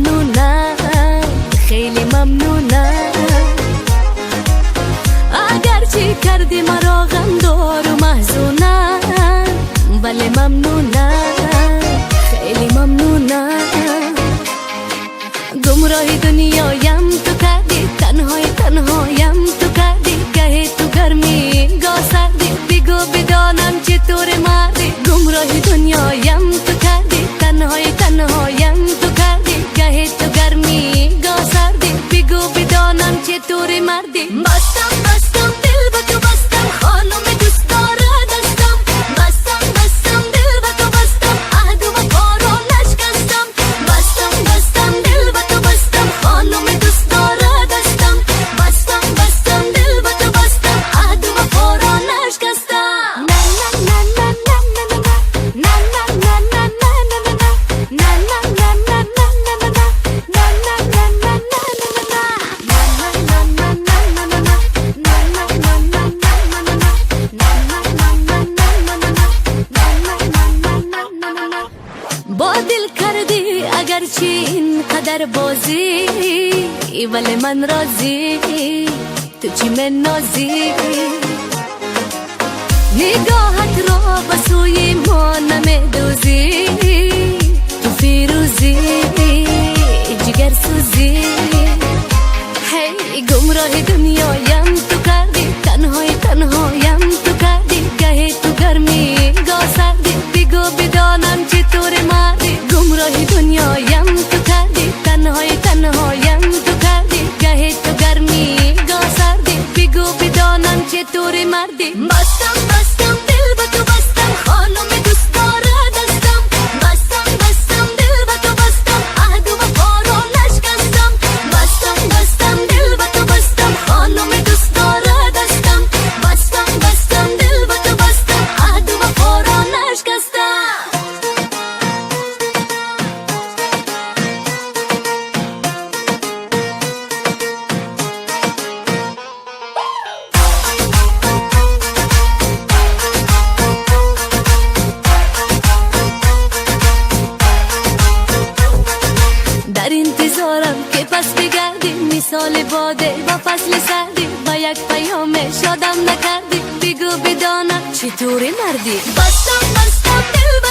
ممنونم، خیلی ممنونم. اگرچه کردی مرا غمدار و محزونم، ولی ممنونم، خیلی ممنونم. گمراه دنیایم تو کردی، تنهایم تو کردی. گه تو گرمی گاه سردی، بگو بدانم چطور مردی. گمراه دنیایم تو کردی، تنهایم تو کردی. گه تو گرمی گاه سردی، بگو بدانم چطور مردی. بستم دل به تو بستم، خانم دوست داره دستم. بستم دل به تو بستم، عهد و وفا رو نشکستم. بستم دل به تو بستم، خانم دوست داره دستم. بستم دل به تو بستم، عهد و وفا رو نشکستم. با دل کردی اگرچه این قدر بازی، ولی من راضی، تو چی من نازی. نگاهت را به سوی ما نمیدوزی، تو فیروزی جگر سوزی. هی گمراه دنیایم تو کردی، تنهایم تو کردی. گه تو گرمی گاه سردی، بگو بدانم چطور مردی. گمراه دنیایم تو کردی، تنهایم تو کردی. گه تو گرمی گاه سردی، بگو بدانم چطور مردی. بستم دل به تو بستم، خانم دوست داره دستم. بستم دل به تو بستم، عهد و وفا رو نشکستم. بستم دل به تو بستم، خانم دوست داره دستم. بستم دل به تو بستم، عهد و وفا رو نشکستم. در انتظارم که پس بگردی، مثال باده با فصل سردی. با یک پیام شادم نکردی، بگو بدانم چطور مردی. بستم دل